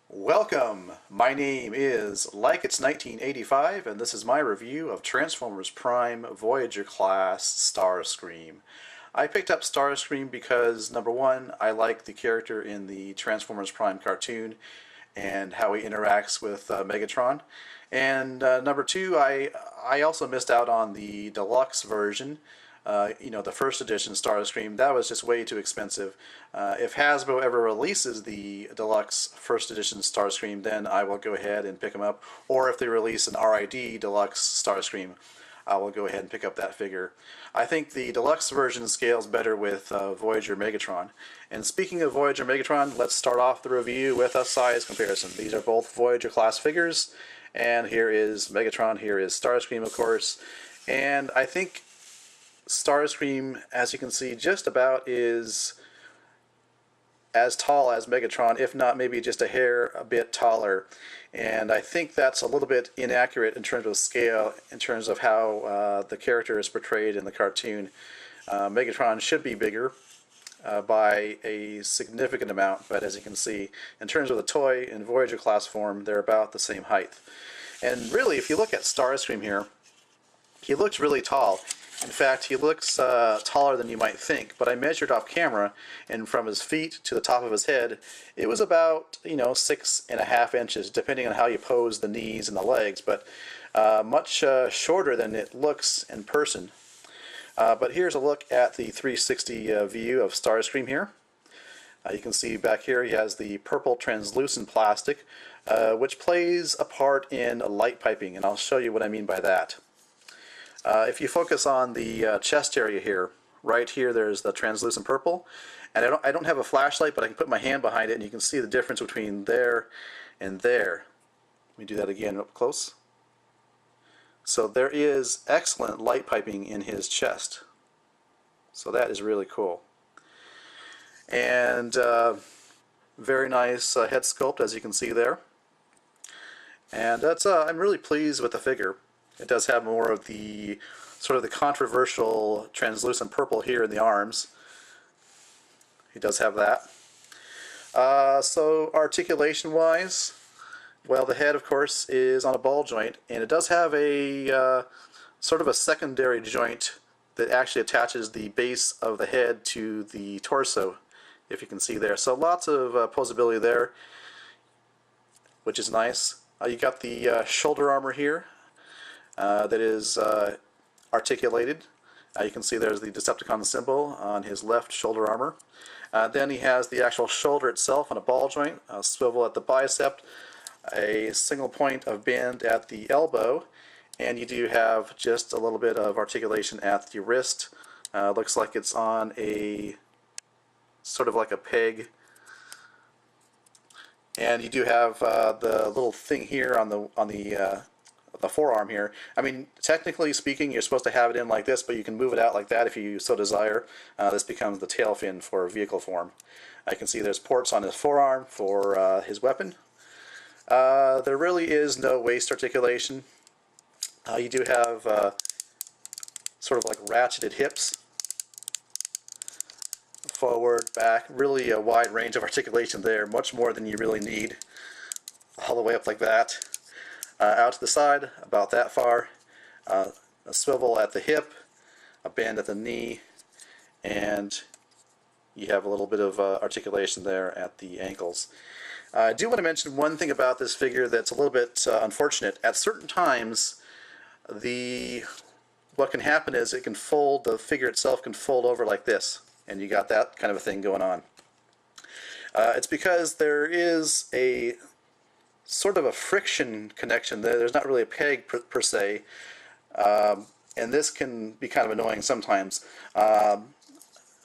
Welcome! My name is Like It's 1985, and this is my review of Transformers Prime Voyager-class Starscream. I picked up Starscream because, number one, I like the character in the Transformers Prime cartoon and how he interacts with Megatron. And number two, I also missed out on the deluxe version. The first edition Starscream, that was just way too expensive. If Hasbro ever releases the deluxe first edition Starscream, then I will go ahead and pick them up. Or if they release an RiD deluxe Starscream, I will go ahead and pick up that figure. I think the deluxe version scales better with Voyager Megatron. And speaking of Voyager Megatron, let's start off the review with a size comparison. These are both Voyager class figures, and here is Megatron, here is Starscream, of course. And I think Starscream, as you can see, just about is as tall as Megatron, if not maybe just a bit taller. And I think that's a little bit inaccurate in terms of scale, in terms of how the character is portrayed in the cartoon. Megatron should be bigger by a significant amount, but as you can see, in terms of the toy in Voyager class form, they're about the same height. And really, if you look at Starscream here, he looks really tall. In fact, he looks taller than you might think, but I measured off camera, and from his feet to the top of his head, it was about, 6.5 inches, depending on how you pose the knees and the legs, but much shorter than it looks in person. But here's a look at the 360 view of Starscream here. You can see back here he has the purple translucent plastic, which plays a part in light piping, and I'll show you what I mean by that. If you focus on the chest area here, right here there's the translucent purple, and I don't have a flashlight, but I can put my hand behind it and you can see the difference between there and there. Let me do that again up close. So there is excellent light piping in his chest. So that is really cool. And very nice head sculpt, as you can see there. And that's I'm really pleased with the figure. It does have more of the sort of the controversial translucent purple here in the arms. He does have that. So articulation wise, well, the head of course is on a ball joint, and it does have a sort of a secondary joint that actually attaches the base of the head to the torso, if you can see there. So lots of posability there, which is nice. You got the shoulder armor here. That is articulated. You can see there's the Decepticon symbol on his left shoulder armor. Then he has the actual shoulder itself on a ball joint, a swivel at the bicep, a single point of bend at the elbow, and you do have just a little bit of articulation at the wrist. Looks like it's on a sort of like a peg. And you do have the little thing here on the forearm here. I mean, technically speaking, you're supposed to have it in like this, but you can move it out like that if you so desire. This becomes the tail fin for vehicle form. I can see there's ports on his forearm for his weapon. There really is no waist articulation. You do have sort of like ratcheted hips. Forward, back, really a wide range of articulation there, much more than you really need. All the way up like that. Out to the side, about that far, a swivel at the hip, a bend at the knee, and you have a little bit of articulation there at the ankles. I do want to mention one thing about this figure that's a little bit unfortunate. At certain times, what can happen is it can fold, the figure itself can fold over like this, and you got that kind of a thing going on. It's because there is a sort of a friction connection there. There's not really a peg per se, and this can be kind of annoying sometimes.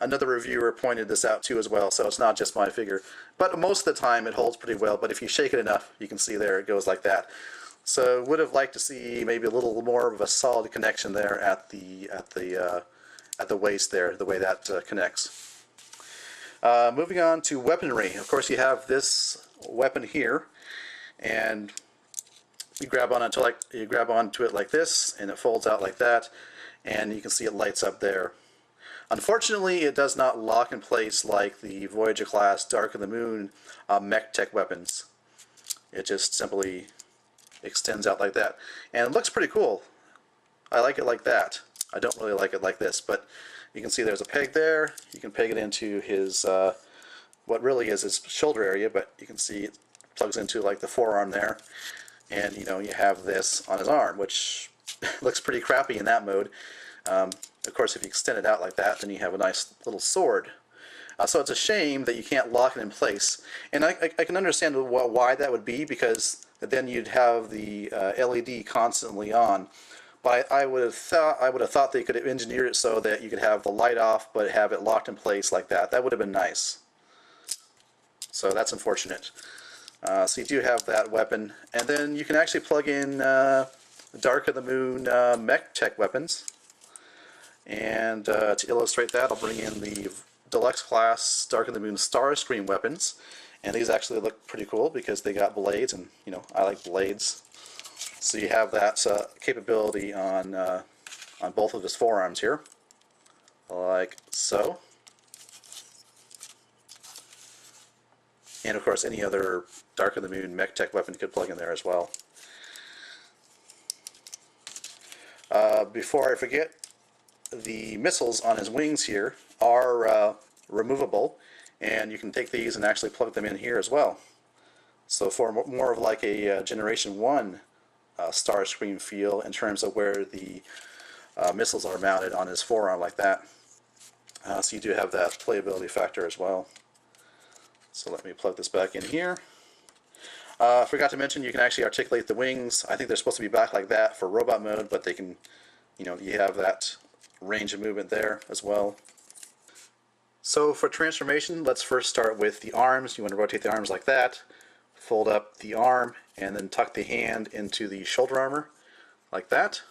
Another reviewer pointed this out too as well, so it's not just my figure. But most of the time it holds pretty well, but if you shake it enough, you can see there it goes like that. So would have liked to see maybe a little more of a solid connection there at the waist there, the way that connects. Moving on to weaponry. Of course, you have this weapon here, and you grab onto it like this, and it folds out like that, and you can see it lights up there. Unfortunately, it does not lock in place like the Voyager-class Dark of the Moon mech tech weapons. It just simply extends out like that. And it looks pretty cool. I like it like that. I don't really like it like this, but you can see there's a peg there. You can peg it into his, what really is his shoulder area, but you can see it plugs into like the forearm there. And you know, you have this on his arm, which looks pretty crappy in that mode. Of course, if you extend it out like that, then you have a nice little sword. So it's a shame that you can't lock it in place. And I can understand why that would be, because then you'd have the LED constantly on. But I would have thought they could have engineered it so that you could have the light off, but have it locked in place like that. That would have been nice. So that's unfortunate. So you do have that weapon, and then you can actually plug in Dark of the Moon mech tech weapons. And to illustrate that, I'll bring in the deluxe class Dark of the Moon Starscream weapons, and these actually look pretty cool because they got blades, and you know, I like blades. So you have that capability on both of his forearms here, like so. And of course, any other Dark of the Moon mech tech weapon you could plug in there as well. Before I forget, the missiles on his wings here are removable, and you can take these and actually plug them in here as well. So for more of like a Generation 1 Starscream feel in terms of where the missiles are mounted on his forearm like that. So you do have that playability factor as well. So let me plug this back in here. Forgot to mention, you can actually articulate the wings. I think they're supposed to be back like that for robot mode, but they can, you know, you have that range of movement there as well. So for transformation, let's first start with the arms. You want to rotate the arms like that, fold up the arm, and then tuck the hand into the shoulder armor like that.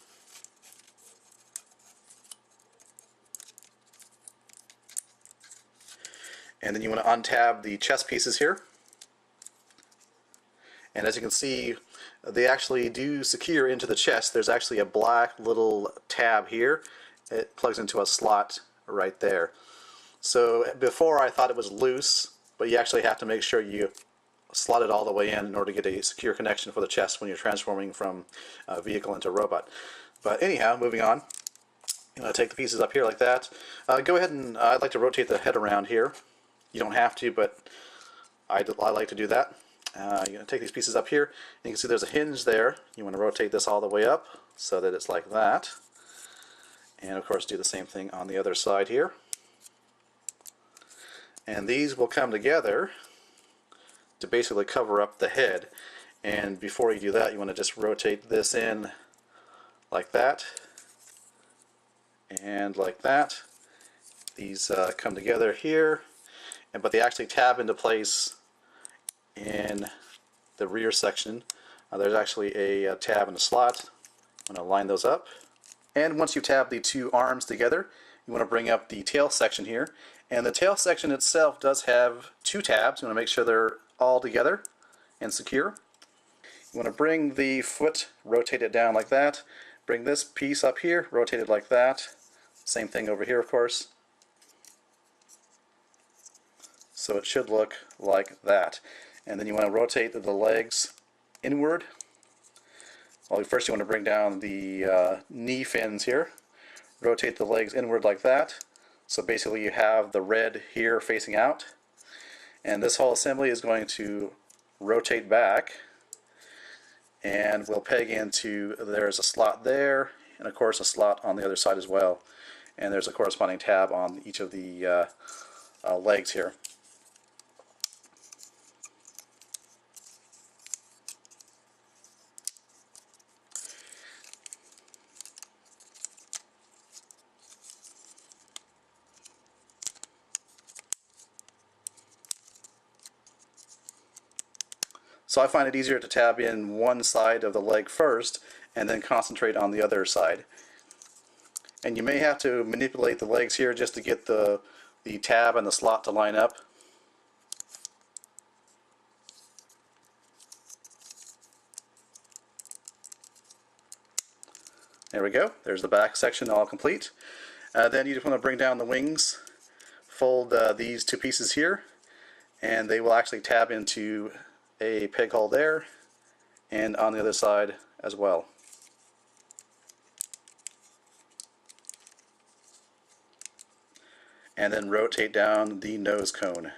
And then you want to untab the chest pieces here. And as you can see, they actually do secure into the chest. There's actually a black little tab here. It plugs into a slot right there. So before I thought it was loose, but you actually have to make sure you slot it all the way in order to get a secure connection for the chest when you're transforming from a vehicle into a robot. But anyhow, moving on. I'm going to take the pieces up here like that. Go ahead and I'd like to rotate the head around here. You don't have to, but I like to do that. You're going to take these pieces up here, and you can see there's a hinge there. You want to rotate this all the way up so that it's like that. And of course do the same thing on the other side here. And these will come together to basically cover up the head. And before you do that, you want to just rotate this in like that and like that. These come together here, but they actually tab into place in the rear section. There's actually a tab and a slot. I'm going to line those up. And once you tab the two arms together, you want to bring up the tail section here. And the tail section itself does have two tabs. You want to make sure they're all together and secure. You want to bring the foot, rotate it down like that. Bring this piece up here, rotate it like that. Same thing over here, of course. So it should look like that. And then you want to rotate the legs inward. Well, first you want to bring down the knee fins here. Rotate the legs inward like that. So basically you have the red here facing out. And this whole assembly is going to rotate back. And we'll peg into, there's a slot there, and of course a slot on the other side as well. And there's a corresponding tab on each of the legs here. So I find it easier to tab in one side of the leg first and then concentrate on the other side. And you may have to manipulate the legs here just to get the tab and the slot to line up. There we go. There's the back section all complete. Then you just want to bring down the wings, fold these two pieces here, and they will actually tab into a peg hole there, and on the other side as well. And then rotate down the nose cone.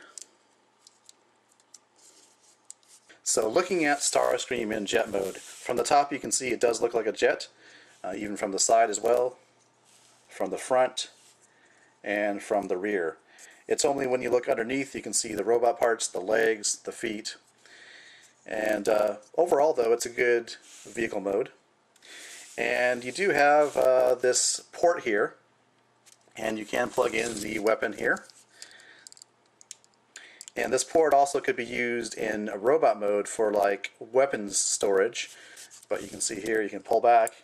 So looking at Starscream in jet mode, from the top you can see it does look like a jet, even from the side as well, from the front, and from the rear. It's only when you look underneath you can see the robot parts, the legs, the feet, and overall though it's a good vehicle mode. And you do have this port here, and you can plug in the weapon here. And this port also could be used in a robot mode for like weapons storage, but you can see here you can pull back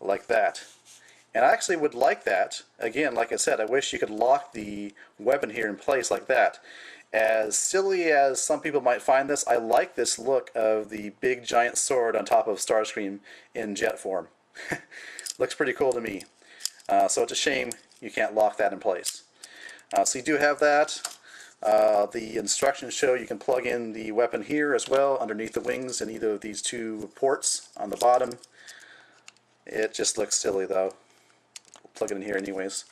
like that. And I actually would like that. Again, like I said, I wish you could lock the weapon here in place like that. As silly as some people might find this, I like this look of the big giant sword on top of Starscream in jet form. Looks pretty cool to me. So it's a shame you can't lock that in place. So you do have that. The instructions show you can plug in the weapon here as well underneath the wings in either of these two ports on the bottom. It just looks silly though. We'll plug it in here anyways.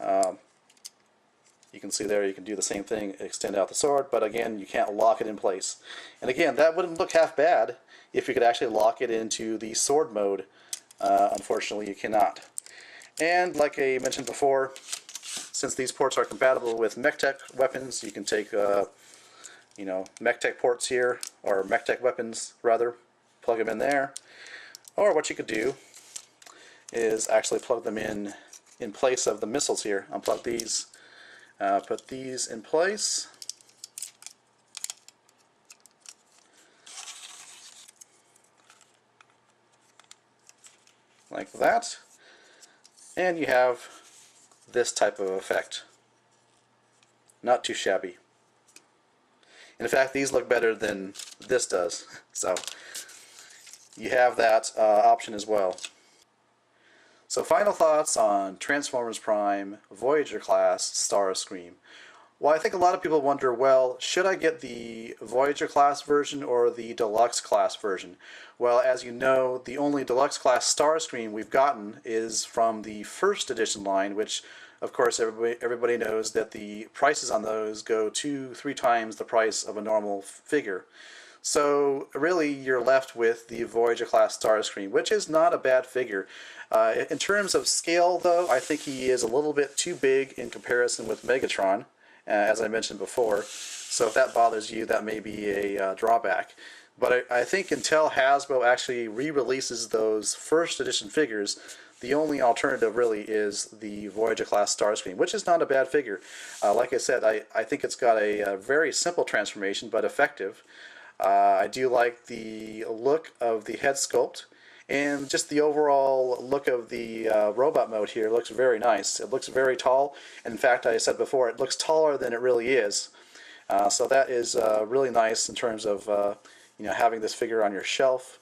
You can see there you can do the same thing, extend out the sword, but again you can't lock it in place. And again, that wouldn't look half bad if you could actually lock it into the sword mode. Unfortunately you cannot. And like I mentioned before, since these ports are compatible with MechTech weapons, you can take MechTech ports here, or MechTech weapons rather, plug them in there. Or what you could do is actually plug them in place of the missiles here. Unplug these, put these in place. Like that. And you have this type of effect. Not too shabby. In fact, these look better than this does. So you have that option as well. So final thoughts on Transformers Prime Voyager-class Starscream. Well, I think a lot of people wonder, well, should I get the Voyager-class version or the deluxe-class version? Well, as you know, the only deluxe-class Starscream we've gotten is from the first edition line, which, of course, everybody knows that the prices on those go 2-3 times the price of a normal figure. So really you're left with the Voyager-class Starscream, which is not a bad figure. In terms of scale, though, I think he is a little bit too big in comparison with Megatron, as I mentioned before. So if that bothers you, that may be a drawback. But I think until Hasbro actually re-releases those first edition figures, the only alternative really is the Voyager-class Starscream, which is not a bad figure. Like I said, I think it's got a very simple transformation, but effective. I do like the look of the head sculpt, and just the overall look of the robot mode here looks very nice. It looks very tall. In fact, I said before, it looks taller than it really is. So that is really nice in terms of having this figure on your shelf.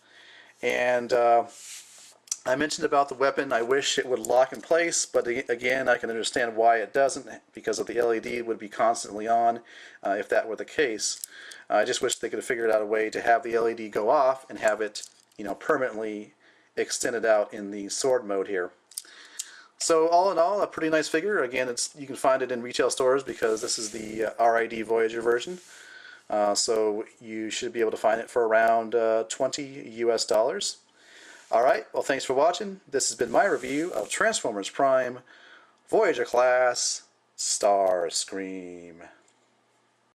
And I mentioned about the weapon. I wish it would lock in place, but again, I can understand why it doesn't, because of the LED would be constantly on if that were the case. I just wish they could have figured out a way to have the LED go off and have it, permanently extended out in the sword mode here. So all in all, a pretty nice figure. Again, you can find it in retail stores because this is the RiD Voyager version. So you should be able to find it for around $20 US. Alright, well thanks for watching. This has been my review of Transformers Prime Voyager-class Starscream.